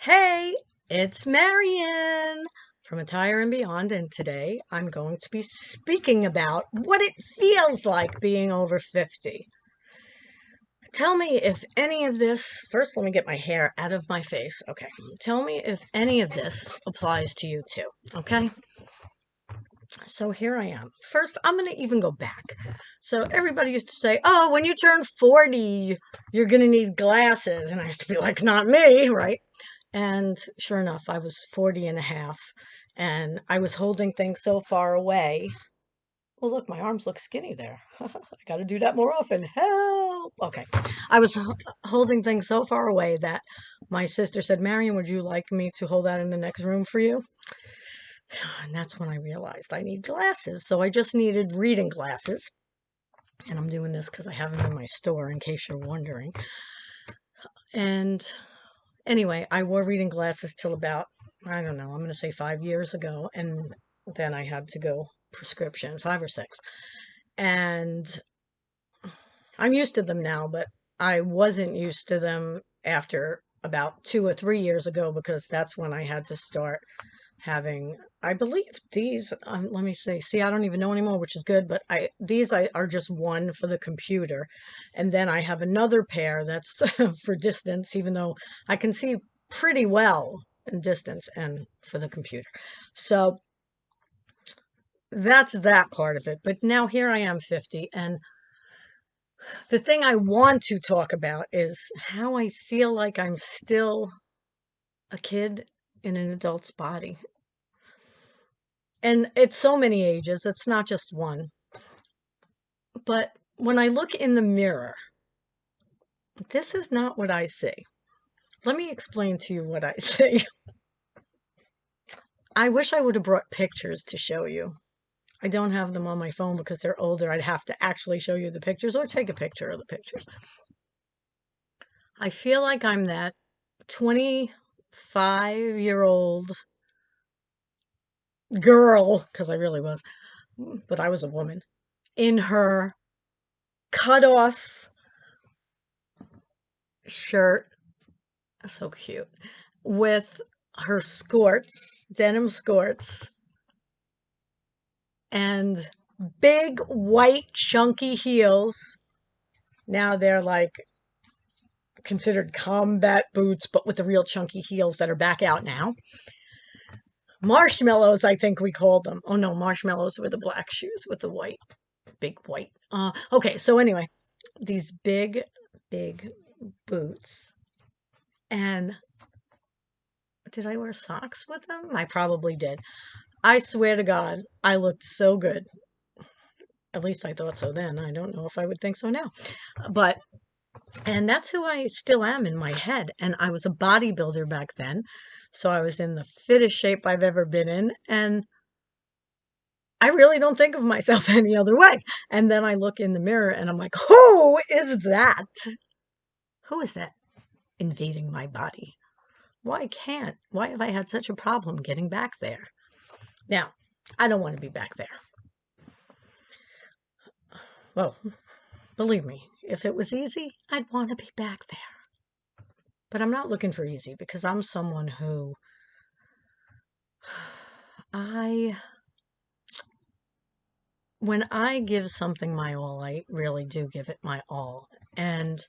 Hey, it's Marion from Attire Beyond, and today I'm going to be speaking about what it feels like being over 50. Tell me if any of this, first let me get my hair out of my face. Okay, tell me if any of this applies to you too, okay? So here I am. First, I'm going to even go back. So everybody used to say, oh, when you turn 40, you're going to need glasses. And I used to be like, not me, right? And sure enough, I was 40 and a half, and I was holding things so far away. Well, look, my arms look skinny there. I got to do that more often. Help! Okay. I was holding things so far away that my sister said, Marion, would you like me to hold that in the next room for you? And that's when I realized I need glasses. So I just needed reading glasses. And I'm doing this because I have them in my store, in case you're wondering. And anyway, I wore reading glasses till about, I don't know, I'm going to say 5 years ago. And then I had to go prescription, 5 or 6. And I'm used to them now, but I wasn't used to them after about 2 or 3 years ago, because that's when I had to start having, I believe these, let me see, I don't even know anymore, which is good, but these are just one for the computer. And then I have another pair that's for distance, even though I can see pretty well in distance and for the computer. So that's that part of it. But now here I am 50, and the thing I want to talk about is how I feel like I'm still a kid in an adult's body. And it's so many ages, it's not just one. But when I look in the mirror, this is not what I see. Let me explain to you what I see. I wish I would have brought pictures to show you. I don't have them on my phone because they're older. I'd have to actually show you the pictures or take a picture of the pictures. I feel like I'm that 25-year-old girl, because I really was, but I was a woman, in her cut off shirt, so cute, with her skirts, denim skirts, and big white chunky heels. Now they're like considered combat boots, but with the real chunky heels that are back out now. Marshmallows, I think we called them. Oh no, marshmallows were the black shoes with the white, big white. Okay, so anyway, these big boots. And did I wear socks with them? I probably did. I swear to God, I looked so good. At least I thought so then. I don't know if I would think so now. But, and that's who I still am in my head. And I was a bodybuilder back then. So I was in the fittest shape I've ever been in. And I really don't think of myself any other way. And then I look in the mirror and I'm like, who is that? Who is that invading my body? Why have I had such a problem getting back there? Now, I don't want to be back there. Well, believe me, if it was easy, I'd want to be back there. But I'm not looking for easy, because I'm someone who when I give something my all, I really do give it my all. And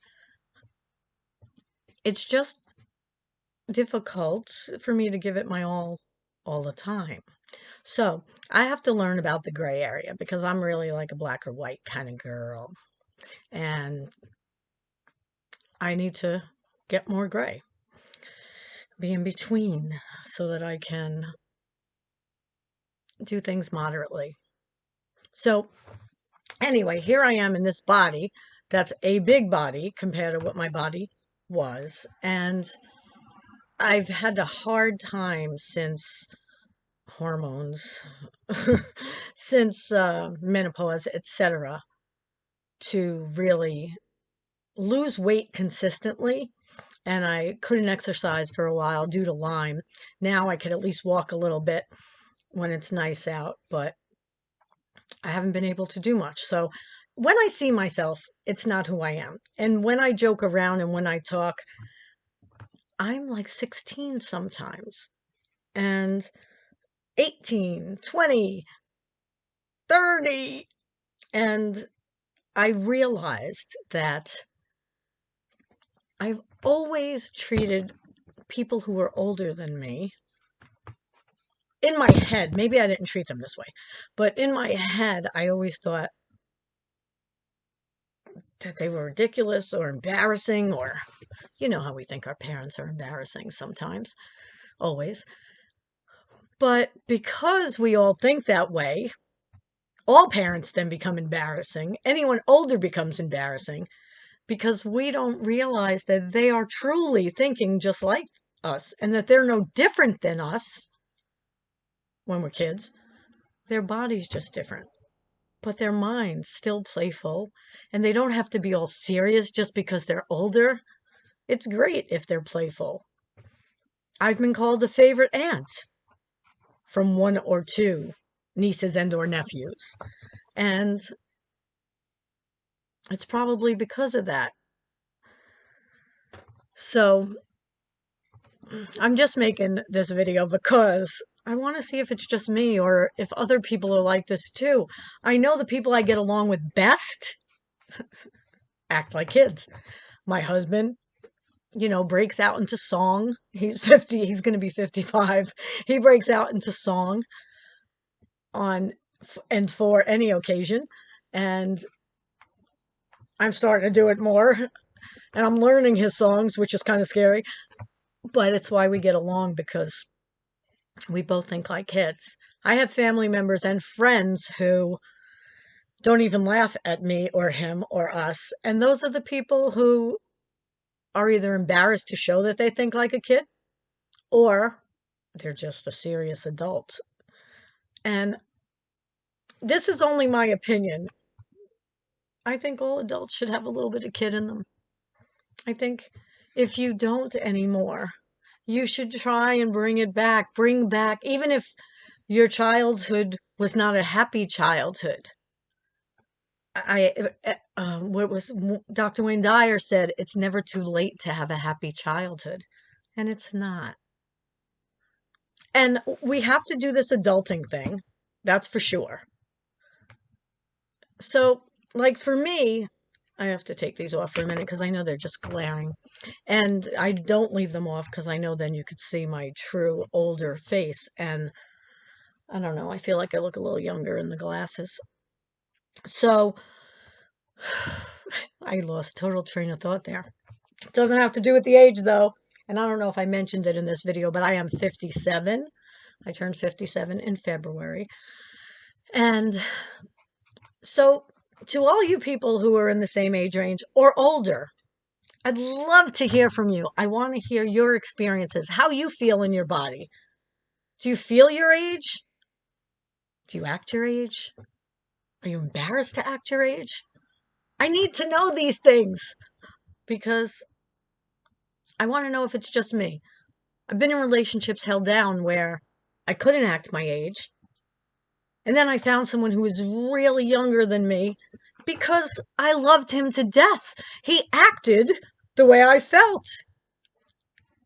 it's just difficult for me to give it my all the time. So I have to learn about the gray area, because I'm really like a black or white kind of girl. And I need to get more gray, be in between, so that I can do things moderately. So anyway, here I am in this body that's a big body compared to what my body was. And I've had a hard time since hormones, since menopause, etc., to really lose weight consistently. And I couldn't exercise for a while due to Lyme. Now I could at least walk a little bit when it's nice out, but I haven't been able to do much. So when I see myself, it's not who I am. And when I joke around and when I talk, I'm like 16 sometimes, and 18, 20, 30, and I realized that I've always treated people who were older than me, in my head, maybe I didn't treat them this way, but in my head, I always thought that they were ridiculous or embarrassing, or you know how we think our parents are embarrassing sometimes, always. But because we all think that way, all parents then become embarrassing. Anyone older becomes embarrassing because we don't realize that they are truly thinking just like us and that they're no different than us when we're kids. Their body's just different, but their mind's still playful, and they don't have to be all serious just because they're older. It's great if they're playful. I've been called a favorite aunt from one or two nieces and or nephews, and it's probably because of that. So I'm just making this video because I want to see if it's just me or if other people are like this too. I know the people I get along with best act like kids. My husband, breaks out into song. He's 50, he's going to be 55. He breaks out into song on and for any occasion. And I'm starting to do it more. And I'm learning his songs, which is kind of scary. But it's why we get along, because we both think like kids. I have family members and friends who don't even laugh at me or him or us. And those are the people who are either embarrassed to show that they think like a kid, or they're just a serious adult. And this is only my opinion. I think all adults should have a little bit of kid in them. I think if you don't anymore, you should try and bring it back. Bring back, even if your childhood was not a happy childhood. What was Dr. Wayne Dyer said, it's never too late to have a happy childhood. And it's not. And we have to do this adulting thing. That's for sure. So, like for me, I have to take these off for a minute because I know they're just glaring. And I don't leave them off because I know then you could see my true older face. And I don't know, I feel like I look a little younger in the glasses. So, I lost total train of thought there. It doesn't have to do with the age though. And I don't know if I mentioned it in this video, but I am 57. I turned 57 in February. And so to all you people who are in the same age range or older, I'd love to hear from you. I want to hear your experiences, how you feel in your body. Do you feel your age? Do you act your age? Are you embarrassed to act your age? I need to know these things because I want to know if it's just me. I've been in relationships held down where I couldn't act my age. And then I found someone who was really younger than me because I loved him to death. He acted the way I felt.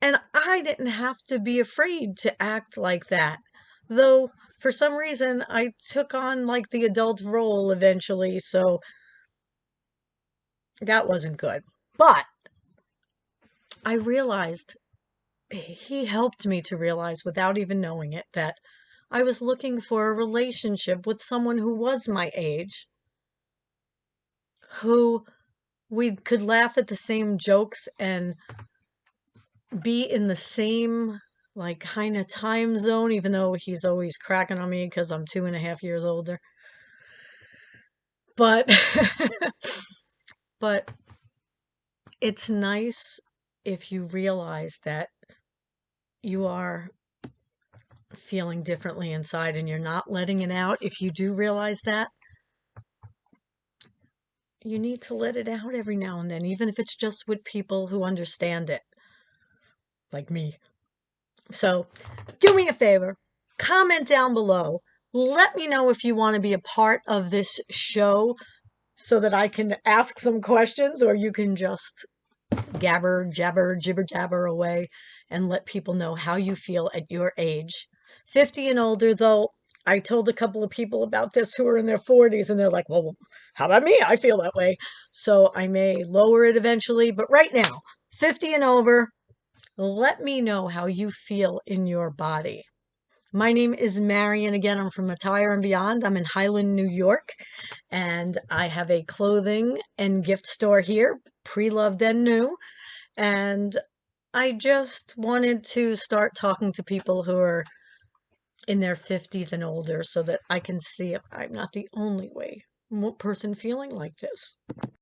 And I didn't have to be afraid to act like that. Though, for some reason, I took on like the adult role eventually, so that wasn't good. But I realized, he helped me to realize without even knowing it, that I was looking for a relationship with someone who was my age, who we could laugh at the same jokes and be in the same like kind of time zone, even though he's always cracking on me because I'm 2.5 years older. But but it's nice if you realize that you are feeling differently inside and you're not letting it out. If you do realize that, you need to let it out every now and then, even if it's just with people who understand it, like me. So do me a favor, comment down below. Let me know if you want to be a part of this show so that I can ask some questions, or you can just gabber, jabber, jibber jabber away and let people know how you feel at your age. 50 and older, though, I told a couple of people about this who are in their 40s and they're like, well, how about me? I feel that way. So I may lower it eventually, but right now, 50 and over, let me know how you feel in your body. My name is Marion. Again, I'm from Attire and Beyond. I'm in Highland, New York, and I have a clothing and gift store here, pre-loved and new. And I just wanted to start talking to people who are in their 50s and older so that I can see if I'm not the only person feeling like this.